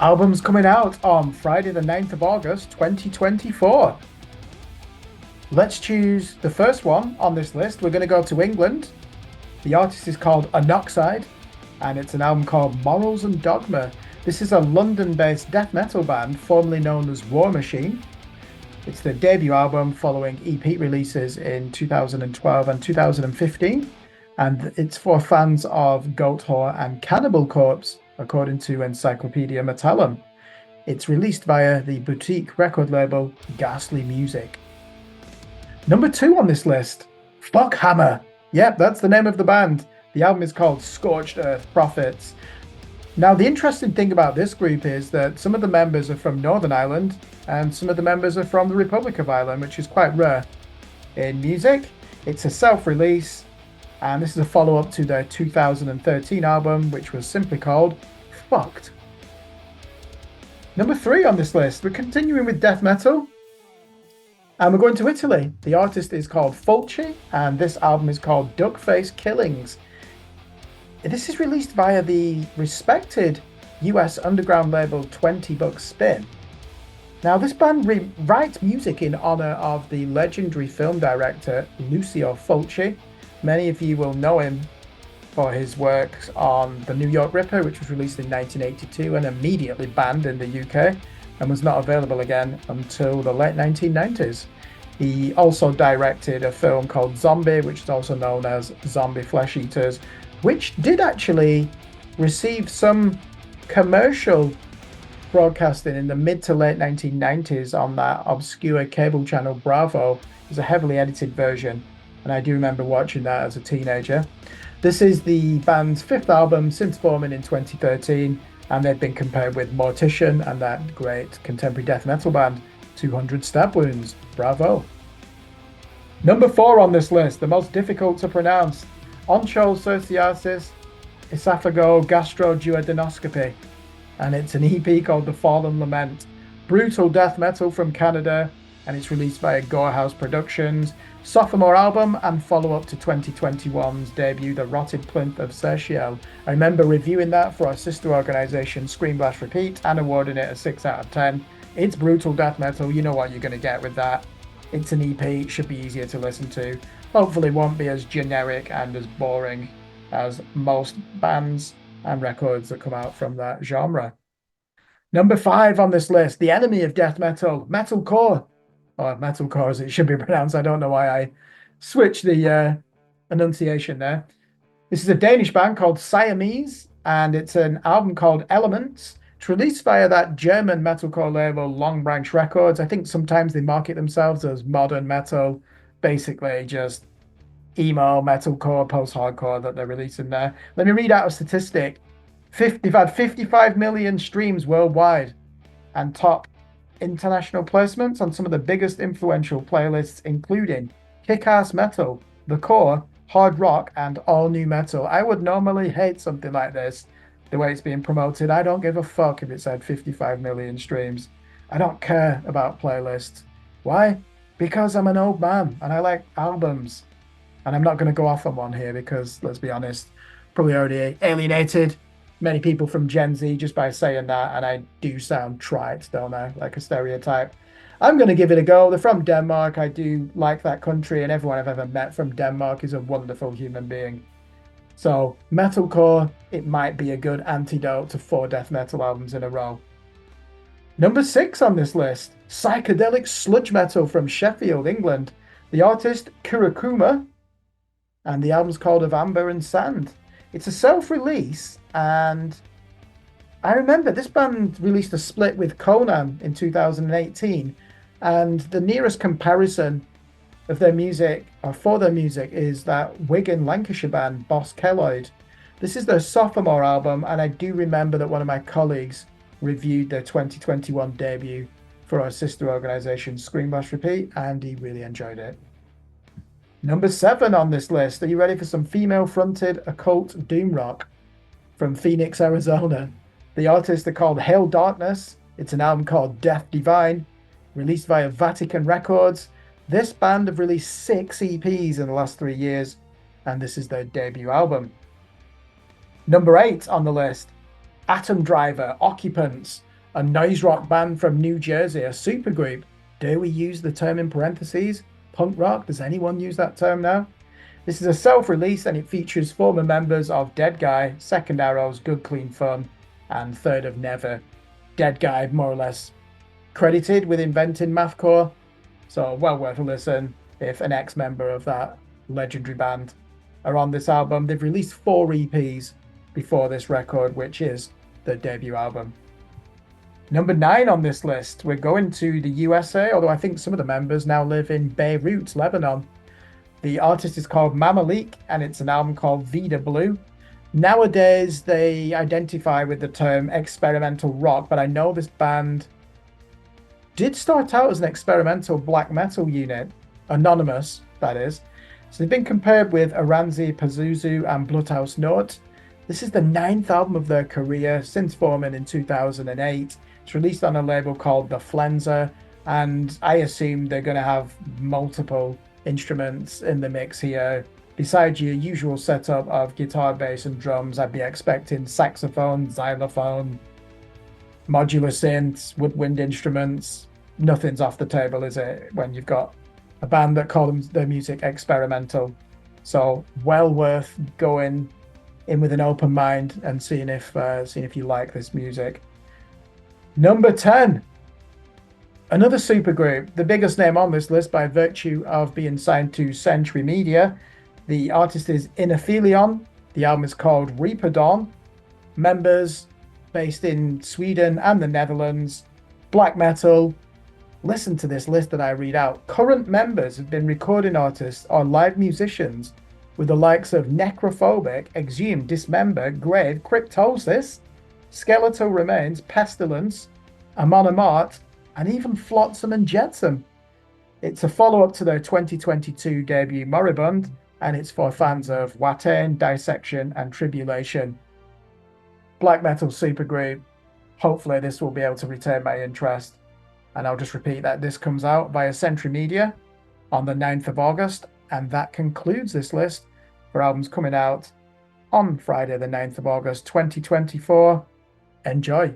Albums coming out on Friday, the 9th of August, 2024. Let's choose the first one on this list. We're going to go to England. The artist is called Anoxide, and it's an album called Morals and Dogma. This is a London-based death metal band formerly known as War Machine. It's their debut album following EP releases in 2012 and 2015, and it's for fans of Goatwhore and Cannibal Corpse, according to Encyclopedia Metallum. It's released via the boutique record label Ghastly Music. Number 2 on this list, Fuckhammer. Yep, that's the name of the band. The album is called Scorched Earth Prophets. Now, the interesting thing about this group is that some of the members are from Northern Ireland and some of the members are from the Republic of Ireland, which is quite rare in music. It's a self-release, and this is a follow-up to their 2013 album, which was simply called Fucked. Number 3 on this list, we're continuing with death metal, and we're going to Italy. The artist is called Fulci, and this album is called Duckface Killings. This is released via the respected US underground label 20 Bucks Spin. Now, this band writes music in honor of the legendary film director Lucio Fulci. Many of you will know him for his works on The New York Ripper, which was released in 1982 and immediately banned in the UK and was not available again until the late 1990s. He also directed a film called Zombie, which is also known as Zombie Flesh Eaters, which did actually receive some commercial broadcasting in the mid to late 1990s on that obscure cable channel Bravo. It was a heavily edited version, and I do remember watching that as a teenager. This is the band's 5th album since forming in 2013, and they've been compared with Mortician and that great contemporary death metal band 200 Stab Wounds. Bravo. Number 4 on this list, the most difficult to pronounce, Onchocerciasis Esophago-Gastroduodenoscopy, and it's an EP called The Fallen Lament. Brutal death metal from Canada, and it's released by Gorehouse Productions. Sophomore album and follow-up to 2021's debut, The Rotted Plinth of Sertiel. I remember reviewing that for our sister organisation, Scream Blast Repeat, and awarding it a 6 out of 10. It's brutal death metal, you know what you're going to get with that. It's an EP, it should be easier to listen to. Hopefully won't be as generic and as boring as most bands and records that come out from that genre. Number 5 on this list, the enemy of death metal, metalcore. Or metalcore as it should be pronounced. I don't know why I switched the enunciation there. This is a Danish band called Siamese, and it's an album called Elements. It's released via that German metalcore label Long Branch Records. I think sometimes they market themselves as modern metal, basically just emo, metalcore, post-hardcore that they're releasing there. Let me read out a statistic. They've had 55 million streams worldwide and top international placements on some of the biggest influential playlists, including Kick-Ass Metal, The Core, Hard Rock, and All New Metal. I would normally hate something like this, the way it's being promoted. I don't give a fuck if it's had 55 million streams. I don't care about playlists. Why? Because I'm an old man and I like albums. And I'm not going to go off on one here because, let's be honest, probably already alienated many people from Gen Z just by saying that, and I do sound trite, don't I? Like a stereotype. I'm going to give it a go. They're from Denmark. I do like that country, and everyone I've ever met from Denmark is a wonderful human being. So, metalcore, it might be a good antidote to 4 death metal albums in a row. Number 6 on this list, psychedelic sludge metal from Sheffield, England. The artist, Kurokuma, and the album's called Of Amber and Sand. It's a self-release, and I remember this band released a split with Conan in 2018, and the nearest comparison of their music, or for their music, is that Wigan, Lancashire band, Boss Kelloyd. This is their sophomore album, and I do remember that one of my colleagues reviewed their 2021 debut for our sister organisation, Scream Blast Repeat, and he really enjoyed it. Number 7 on this list. Are you ready for some female-fronted occult doom rock from Phoenix, Arizona? The artists are called Hail Darkness. It's an album called Death Divine, released via Vatican Records. This band have released 6 EPs in the last 3 years, and this is their debut album. Number 8 on the list, Atom Driver, Occupants. a noise rock band from New Jersey, a supergroup. Do we use the term in parentheses? Punk rock? Does anyone use that term now? This is a self-release and it features former members of Dead Guy, Second Arrows, Good Clean Fun, and Third of Never. Dead Guy, more or less, credited with inventing mathcore, so well worth a listen if an ex-member of that legendary band are on this album. They've released 4 EPs before this record, which is their debut album. Number 9 on this list, we're going to the USA, although I think some of the members now live in Beirut, Lebanon. The artist is called Mamalik, and it's an album called Vida Blue. Nowadays, they identify with the term experimental rock, but I know this band did start out as an experimental black metal unit, anonymous, that is. So they've been compared with Aranzi, Pazuzu, and Bloodhouse Note. This is the 9th album of their career since forming in 2008. It's released on a label called The Flenser, and I assume they're going to have multiple instruments in the mix here. Besides your usual setup of guitar, bass, and drums, I'd be expecting saxophone, xylophone, modular synths, woodwind instruments. Nothing's off the table, is it, when you've got a band that call their music experimental? So well worth going in with an open mind and seeing if you like this music. Number 10, another supergroup, the biggest name on this list by virtue of being signed to Century Media. The artist is Inophilion. The album is called Reaper Dawn. Members based in Sweden and the Netherlands. Black metal. Listen to this list that I read out. Current members have been recording artists or live musicians with the likes of Necrophobic, Exhumed, Dismember, Grave, Cryptosis, Skeletal Remains, Pestilence, Amon Amart, and even Flotsam and Jetsam. It's a follow-up to their 2022 debut Moribund, and it's for fans of Watain, Dissection, and Tribulation. Black metal supergroup. Hopefully this will be able to retain my interest. And I'll just repeat that this comes out via Century Media on the 9th of August. And that concludes this list for albums coming out on Friday, the 9th of August, 2024. Enjoy.